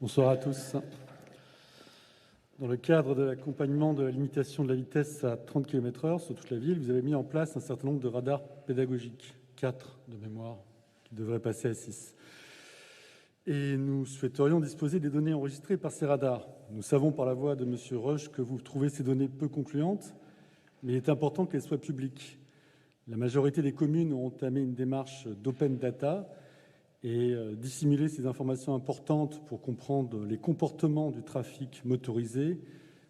Bonsoir à tous. Dans le cadre de l'accompagnement de la limitation de la vitesse à 30 km/h sur toute la ville, vous avez mis en place un certain nombre de radars pédagogiques, 4 de mémoire, qui devraient passer à 6. Et nous souhaiterions disposer des données enregistrées par ces radars. Nous savons par la voix de M. Roche que vous trouvez ces données peu concluantes, mais il est important qu'elles soient publiques. La majorité des communes ont entamé une démarche d'open data et dissimuler ces informations importantes pour comprendre les comportements du trafic motorisé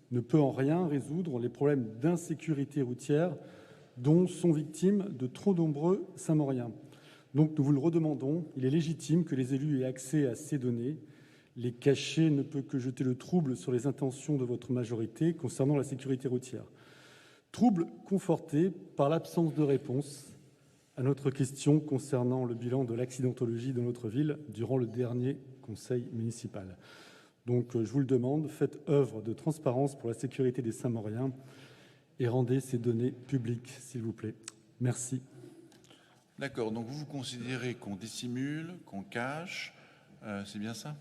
ne peut en rien résoudre les problèmes d'insécurité routière dont sont victimes de trop nombreux Saint-Mauriens. Donc nous vous le redemandons, il est légitime que les élus aient accès à ces données. Les cacher ne peut que jeter le trouble sur les intentions de votre majorité concernant la sécurité routière. Trouble conforté par l'absence de réponse à notre question concernant le bilan de l'accidentologie de notre ville durant le dernier conseil municipal. Donc, je vous le demande, faites œuvre de transparence pour la sécurité des Saint-Mauriens et rendez ces données publiques, s'il vous plaît. Merci. D'accord, donc vous considérez qu'on dissimule, qu'on cache, c'est bien ça ?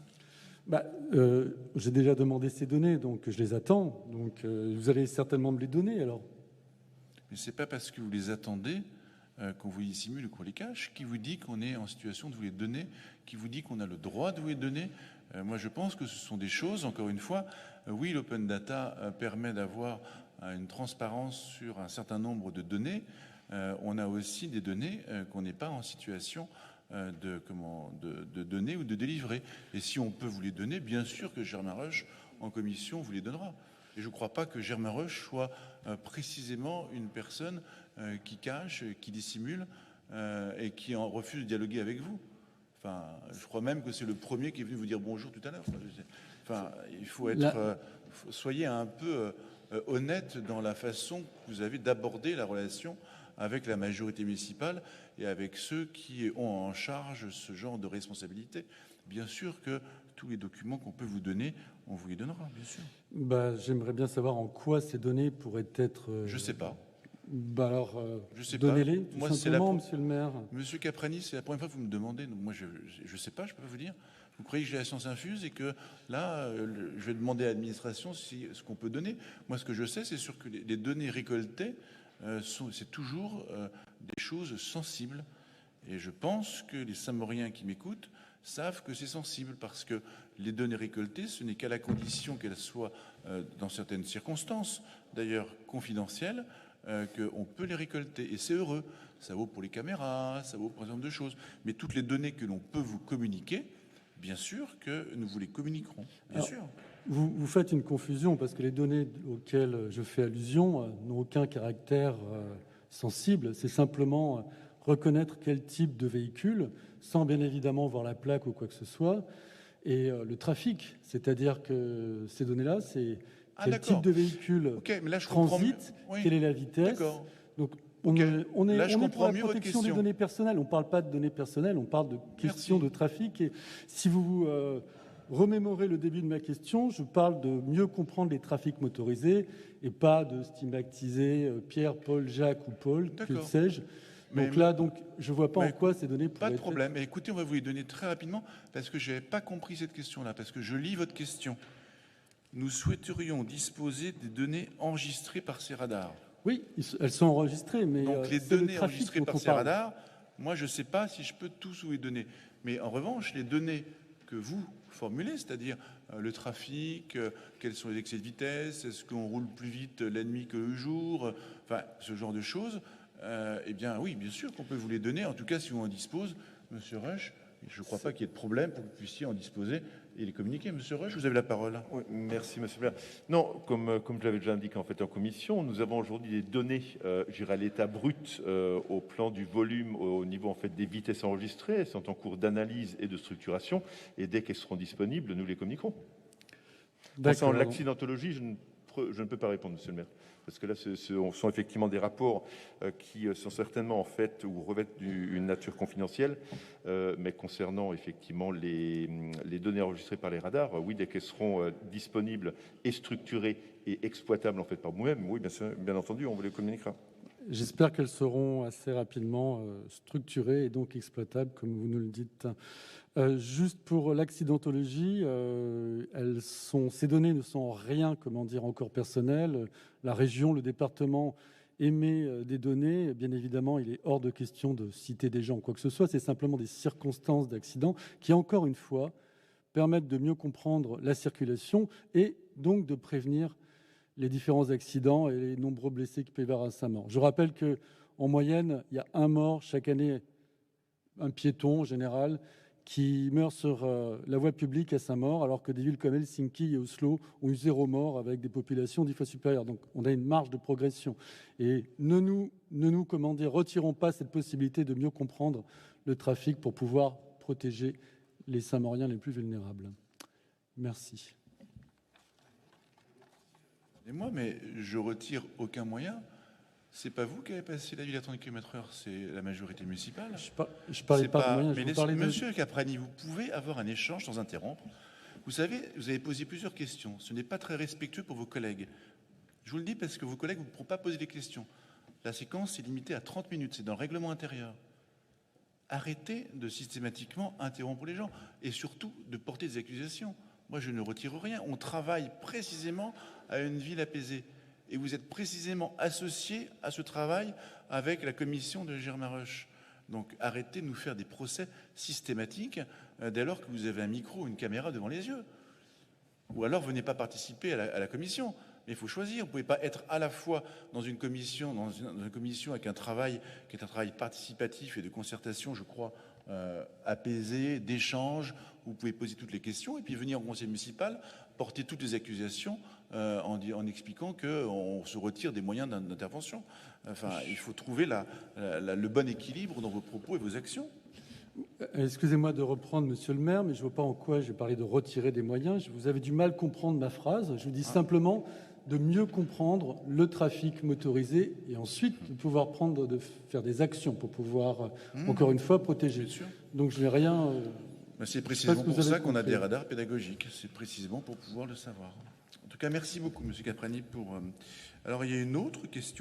J'ai déjà demandé ces données, donc je les attends. Donc, vous allez certainement me les donner, alors. Mais ce n'est pas parce que vous les attendez qu'on vous les dissimule ou qu'on les cache, qui vous dit qu'on est en situation de vous les donner, qui vous dit qu'on a le droit de vous les donner. Moi, je pense que ce sont des choses, encore une fois, oui, l'open data permet d'avoir une transparence sur un certain nombre de données. On a aussi des données qu'on n'est pas en situation de donner ou de délivrer. Et si on peut vous les donner, bien sûr que Germain Roche, en commission, vous les donnera. Et je ne crois pas que Germain Roche soit précisément une personne qui cache, qui dissimule et qui en refuse de dialoguer avec vous. Enfin, je crois même que c'est le premier qui est venu vous dire bonjour tout à l'heure. Enfin, il faut être... soyez un peu honnête dans la façon que vous avez d'aborder la relation avec la majorité municipale et avec ceux qui ont en charge ce genre de responsabilité. Bien sûr que tous les documents qu'on peut vous donner, on vous les donnera, bien sûr. J'aimerais bien savoir en quoi ces données pourraient être... Je ne sais pas. Je sais donnez-les, tout simplement, monsieur le maire. Monsieur Caprani, c'est la première fois que vous me demandez, donc moi je ne sais pas, je peux pas vous dire. Vous croyez que j'ai la science infuse et que là, je vais demander à l'administration ce qu'on peut donner. Moi, ce que je sais, c'est sûr que les données récoltées, c'est toujours des choses sensibles. Et je pense que les Saint-Mauriens qui m'écoutent savent que c'est sensible parce que les données récoltées, ce n'est qu'à la condition qu'elles soient, dans certaines circonstances, d'ailleurs confidentielles, qu'on peut les récolter. Et c'est heureux. Ça vaut pour les caméras, ça vaut pour un certain nombre de choses. Mais toutes les données que l'on peut vous communiquer, bien sûr que nous vous les communiquerons. Bien sûr. Vous faites une confusion parce que les données auxquelles je fais allusion n'ont aucun caractère sensible. C'est simplement reconnaître quel type de véhicule, sans bien évidemment voir la plaque ou quoi que ce soit, et le trafic. C'est-à-dire que ces données-là, c'est quel type de véhicule transite, quelle est la vitesse. Donc, on est pour la protection des données personnelles. On ne parle pas de données personnelles, on parle de questions de trafic. Et si vous remémorez le début de ma question, je parle de mieux comprendre les trafics motorisés et pas de stigmatiser Pierre, Paul, Jacques ou Paul, que sais-je. Donc je ne vois pas en quoi ces données pourraient être... Pas de problème. Écoutez, on va vous les donner très rapidement parce que je n'avais pas compris cette question-là, parce que je lis votre question. Nous souhaiterions disposer des données enregistrées par ces radars. Oui, elles sont enregistrées, mais... Donc les données enregistrées par ces radars, moi je ne sais pas si je peux tous vous les donner. Mais en revanche, les données que vous formulez, c'est-à-dire le trafic, quels sont les excès de vitesse, est-ce qu'on roule plus vite la nuit que le jour, enfin ce genre de choses, eh bien oui, bien sûr qu'on peut vous les donner. En tout cas, si on en dispose, Monsieur Roche, je ne crois pas qu'il y ait de problème pour que vous puissiez en disposer et les communiquer. Monsieur Roche, vous avez la parole. Oui, merci, monsieur le maire. Non, comme je l'avais déjà indiqué en fait en commission, nous avons aujourd'hui des données, je dirais à l'état brut, au plan du volume, au niveau en fait des vitesses enregistrées. Elles sont en cours d'analyse et de structuration, et dès qu'elles seront disponibles, nous les communiquerons. Concernant l'accidentologie, je ne peux pas répondre, monsieur le maire, parce que là, ce sont effectivement des rapports qui sont certainement en fait ou revêtent une nature confidentielle, mais concernant effectivement les données enregistrées par les radars, oui, dès qu'elles seront disponibles et structurées et exploitables en fait par vous-même, oui, bien entendu, on vous les communiquera. J'espère qu'elles seront assez rapidement structurées et donc exploitables, comme vous nous le dites. Juste pour l'accidentologie, ces données ne sont en rien, encore personnelles. La région, le département émet des données. Bien évidemment, il est hors de question de citer des gens ou quoi que ce soit. C'est simplement des circonstances d'accident qui, encore une fois, permettent de mieux comprendre la circulation et donc de prévenir les différents accidents et les nombreux blessés qui peuvent y avoir à Saint-Maur. Je rappelle qu'en moyenne, il y a un mort chaque année, un piéton en général, qui meurt sur la voie publique à Saint-Maur, alors que des villes comme Helsinki et Oslo ont eu 0 mort avec des populations 10 fois supérieures. Donc on a une marge de progression. Et ne nous retirons pas cette possibilité de mieux comprendre le trafic pour pouvoir protéger les Saint-Mauriens les plus vulnérables. Merci. Et moi, mais je retire aucun moyen. C'est pas vous qui avez passé la ville à 30 km/h, c'est la majorité municipale. Je parlais pas de moyens, mais je parlais de... Monsieur Caprani, vous pouvez avoir un échange sans interrompre. Vous savez, vous avez posé plusieurs questions. Ce n'est pas très respectueux pour vos collègues. Je vous le dis parce que vos collègues ne vous pourront pas poser des questions. La séquence est limitée à 30 minutes, c'est dans le règlement intérieur. Arrêtez de systématiquement interrompre les gens et surtout de porter des accusations. Moi, je ne retire rien. On travaille précisément à une ville apaisée. Et vous êtes précisément associé à ce travail avec la commission de Germain Ruch. Donc arrêtez de nous faire des procès systématiques dès lors que vous avez un micro ou une caméra devant les yeux. Ou alors venez pas participer à la commission. Mais il faut choisir. Vous ne pouvez pas être à la fois dans une commission, avec un travail qui est un travail participatif et de concertation, je crois, apaisé, d'échange, où vous pouvez poser toutes les questions, et puis venir au conseil municipal, porter toutes les accusations en expliquant qu'on se retire des moyens d'intervention. Enfin, il faut trouver le bon équilibre dans vos propos et vos actions. Excusez-moi de reprendre, monsieur le maire, mais je ne vois pas en quoi j'ai parlé de retirer des moyens. Vous avez du mal à comprendre ma phrase. Je vous dis simplement de mieux comprendre le trafic motorisé et ensuite de faire des actions pour pouvoir, encore une fois, protéger. Donc je n'ai rien... C'est précisément pour ça qu'on a des radars pédagogiques. C'est précisément pour pouvoir le savoir. En tout cas, merci beaucoup, monsieur Caprani. Alors, il y a une autre question.